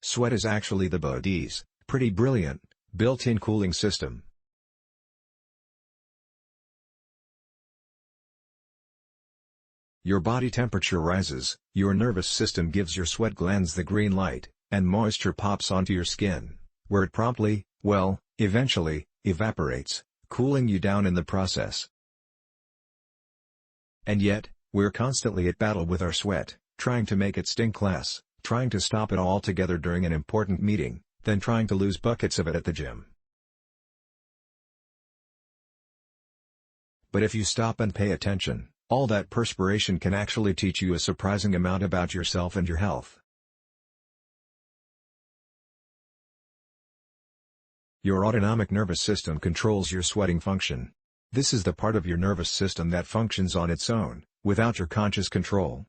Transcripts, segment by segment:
Sweat is actually the body's pretty brilliant, built-in cooling system. Your body temperature rises, your nervous system gives your sweat glands the green light, and moisture pops onto your skin, where it promptly, eventually, evaporates, cooling you down in the process. And yet, we're constantly at battle with our sweat, trying to make it stink less, trying to stop it altogether during an important meeting, then trying to lose buckets of it at the gym. But if you stop and pay attention, all that perspiration can actually teach you a surprising amount about yourself and your health. Your autonomic nervous system controls your sweating function. This is the part of your nervous system that functions on its own, without your conscious control.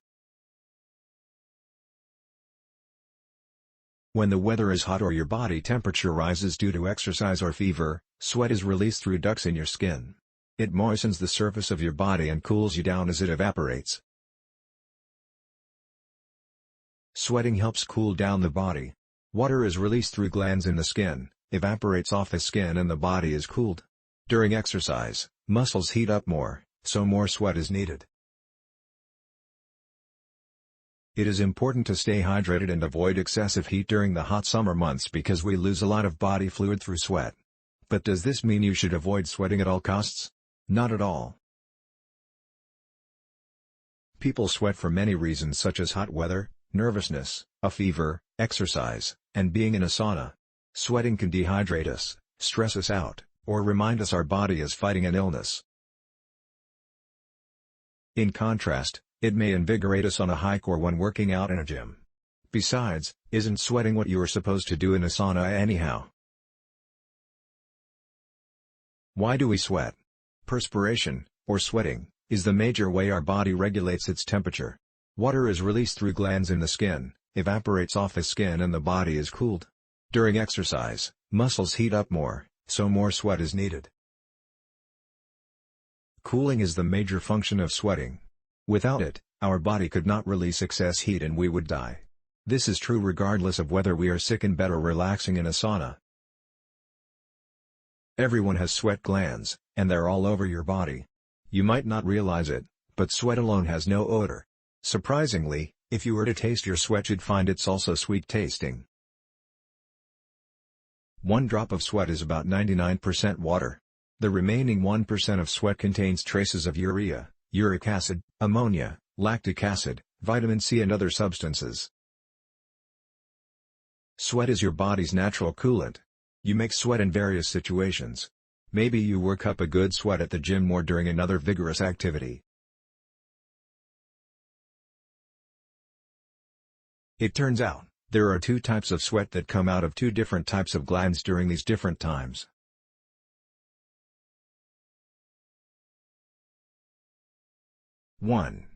When the weather is hot or your body temperature rises due to exercise or fever, sweat is released through ducts in your skin. It moistens the surface of your body and cools you down as it evaporates. Sweating helps cool down the body. Water is released through glands in the skin, evaporates off the skin and the body is cooled. During exercise, muscles heat up more, so more sweat is needed. It is important to stay hydrated and avoid excessive heat during the hot summer months because we lose a lot of body fluid through sweat. But does this mean you should avoid sweating at all costs? Not at all. People sweat for many reasons such as hot weather, nervousness, a fever, exercise, and being in a sauna. Sweating can dehydrate us, stress us out, or remind us our body is fighting an illness. In contrast, it may invigorate us on a hike or when working out in a gym. Besides, isn't sweating what you are supposed to do in a sauna anyhow? Why do we sweat? Perspiration, or sweating, is the major way our body regulates its temperature. Water is released through glands in the skin, evaporates off the skin and the body is cooled. During exercise, muscles heat up more, so more sweat is needed. Cooling is the major function of sweating. Without it, our body could not release excess heat and we would die. This is true regardless of whether we are sick in bed or relaxing in a sauna. Everyone has sweat glands, and they're all over your body. You might not realize it, but sweat alone has no odor. Surprisingly, if you were to taste your sweat you'd find it's also sweet tasting. One drop of sweat is about 99% water. The remaining 1% of sweat contains traces of urea, uric acid, ammonia, lactic acid, vitamin C and other substances. Sweat is your body's natural coolant. You make sweat in various situations. Maybe you work up a good sweat at the gym or during another vigorous activity. It turns out, there are two types of sweat that come out of two different types of glands during these different times. One.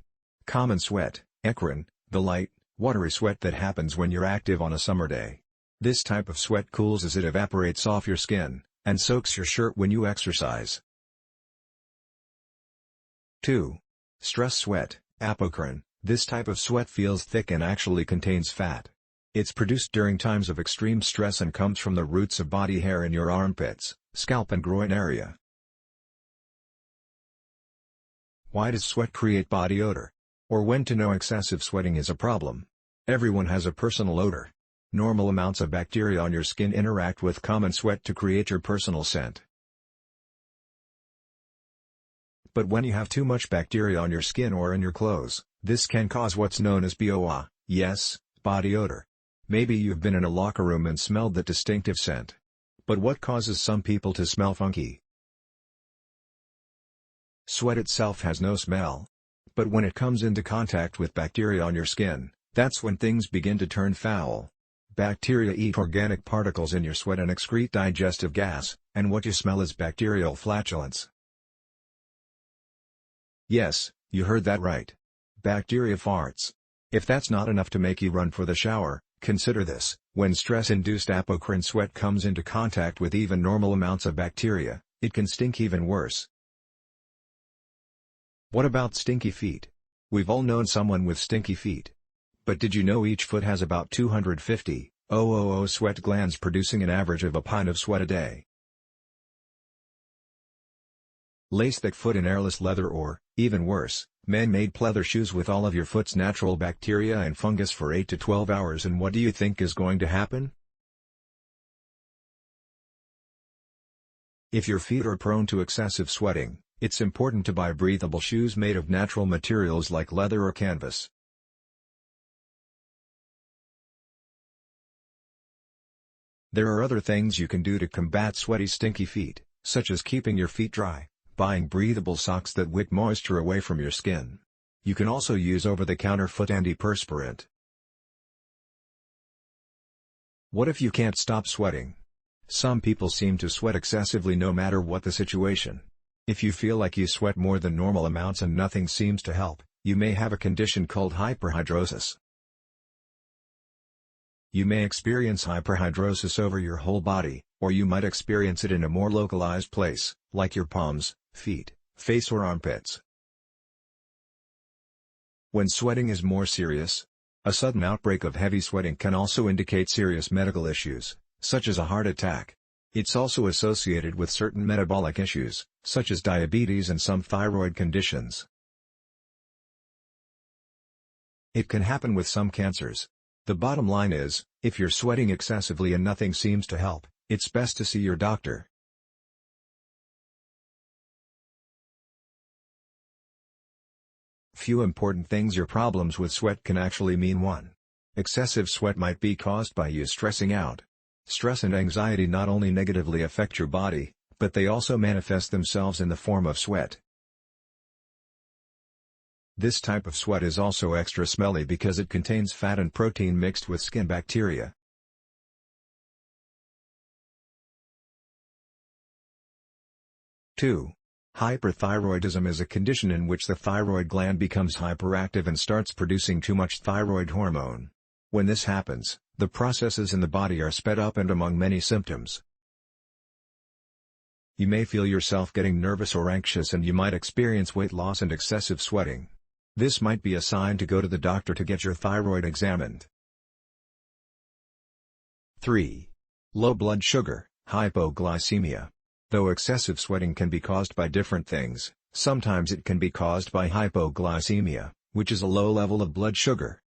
Common sweat, eccrine, the light, watery sweat that happens when you're active on a summer day. This type of sweat cools as it evaporates off your skin, and soaks your shirt when you exercise. 2. Stress sweat, apocrine. This type of sweat feels thick and actually contains fat. It's produced during times of extreme stress and comes from the roots of body hair in your armpits, scalp and groin area. Why does sweat create body odor? Or when to know excessive sweating is a problem? Everyone has a personal odor. Normal amounts of bacteria on your skin interact with common sweat to create your personal scent. But when you have too much bacteria on your skin or in your clothes, this can cause what's known as BOA, yes, body odor. Maybe you've been in a locker room and smelled that distinctive scent. But what causes some people to smell funky? Sweat itself has no smell. But when it comes into contact with bacteria on your skin, that's when things begin to turn foul. Bacteria eat organic particles in your sweat and excrete digestive gas, and what you smell is bacterial flatulence. Yes, you heard that right. Bacteria farts. If that's not enough to make you run for the shower, consider this: when stress-induced apocrine sweat comes into contact with even normal amounts of bacteria, it can stink even worse. What about stinky feet? We've all known someone with stinky feet. But did you know each foot has about 250, Sweat glands producing an average of a pint of sweat a day. Lace thick foot in airless leather or, even worse, man-made pleather shoes with all of your foot's natural bacteria and fungus for 8 to 12 hours, and what do you think is going to happen? If your feet are prone to excessive sweating, it's important to buy breathable shoes made of natural materials like leather or canvas. There are other things you can do to combat sweaty stinky feet, such as keeping your feet dry, buying breathable socks that wick moisture away from your skin. You can also use over-the-counter foot antiperspirant. What if you can't stop sweating? Some people seem to sweat excessively no matter what the situation. If you feel like you sweat more than normal amounts and nothing seems to help, you may have a condition called hyperhidrosis. You may experience hyperhidrosis over your whole body, or you might experience it in a more localized place, like your palms, feet, face or armpits. When sweating is more serious, a sudden outbreak of heavy sweating can also indicate serious medical issues, such as a heart attack. It's also associated with certain metabolic issues, such as diabetes and some thyroid conditions. It can happen with some cancers. The bottom line is, if you're sweating excessively and nothing seems to help, it's best to see your doctor. Few important things. Your problems with sweat can actually mean 1. Excessive sweat might be caused by you stressing out. Stress and anxiety not only negatively affect your body, but they also manifest themselves in the form of sweat. This type of sweat is also extra smelly because it contains fat and protein mixed with skin bacteria. Two. Hyperthyroidism is a condition in which the thyroid gland becomes hyperactive and starts producing too much thyroid hormone. When this happens, the processes in the body are sped up, and among many symptoms, you may feel yourself getting nervous or anxious, and you might experience weight loss and excessive sweating. This might be a sign to go to the doctor to get your thyroid examined. 3. Low blood sugar, hypoglycemia. Though excessive sweating can be caused by different things, sometimes it can be caused by hypoglycemia, which is a low level of blood sugar.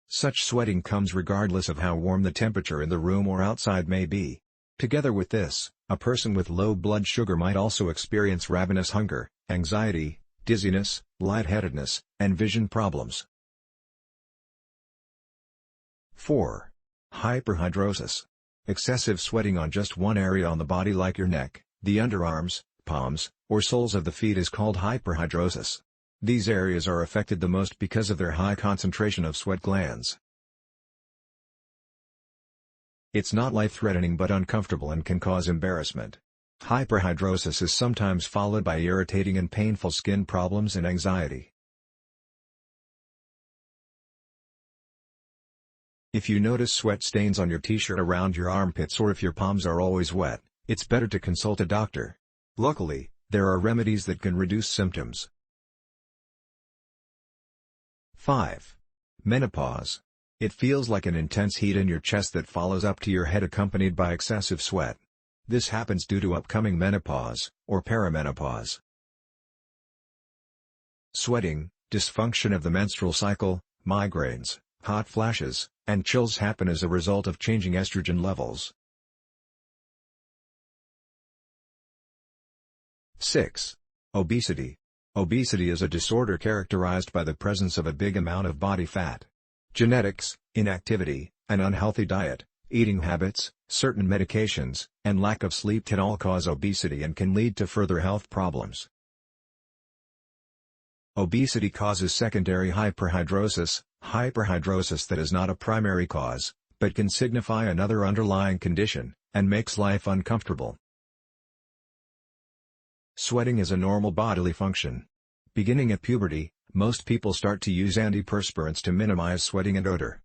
Such sweating comes regardless of how warm the temperature in the room or outside may be. Together with this, a person with low blood sugar might also experience ravenous hunger, anxiety, dizziness, lightheadedness, and vision problems. 4. Hyperhidrosis. Excessive sweating on just one area on the body like your neck, the underarms, palms, or soles of the feet is called hyperhidrosis. These areas are affected the most because of their high concentration of sweat glands. It's not life-threatening but uncomfortable and can cause embarrassment. Hyperhidrosis is sometimes followed by irritating and painful skin problems and anxiety. If you notice sweat stains on your t-shirt around your armpits, or if your palms are always wet, it's better to consult a doctor. Luckily, there are remedies that can reduce symptoms. 5. Menopause. It feels like an intense heat in your chest that follows up to your head, accompanied by excessive sweat. This happens due to upcoming menopause, or perimenopause. Sweating, dysfunction of the menstrual cycle, migraines, hot flashes, and chills happen as a result of changing estrogen levels. 6. Obesity. Obesity is a disorder characterized by the presence of a big amount of body fat. Genetics, inactivity, an unhealthy diet, eating habits, certain medications, and lack of sleep can all cause obesity and can lead to further health problems. Obesity causes secondary hyperhidrosis that is not a primary cause, but can signify another underlying condition, and makes life uncomfortable. Sweating is a normal bodily function. Beginning at puberty, most people start to use antiperspirants to minimize sweating and odor.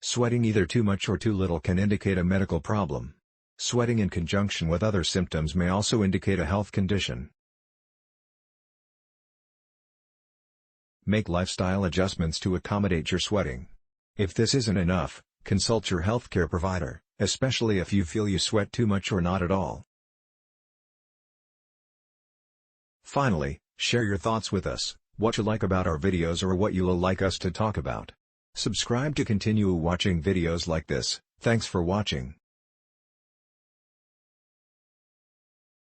Sweating either too much or too little can indicate a medical problem. Sweating in conjunction with other symptoms may also indicate a health condition. Make lifestyle adjustments to accommodate your sweating. If this isn't enough, consult your healthcare provider, especially if you feel you sweat too much or not at all. Finally, share your thoughts with us, what you like about our videos or what you'll like us to talk about. Subscribe to continue watching videos like this. Thanks for watching.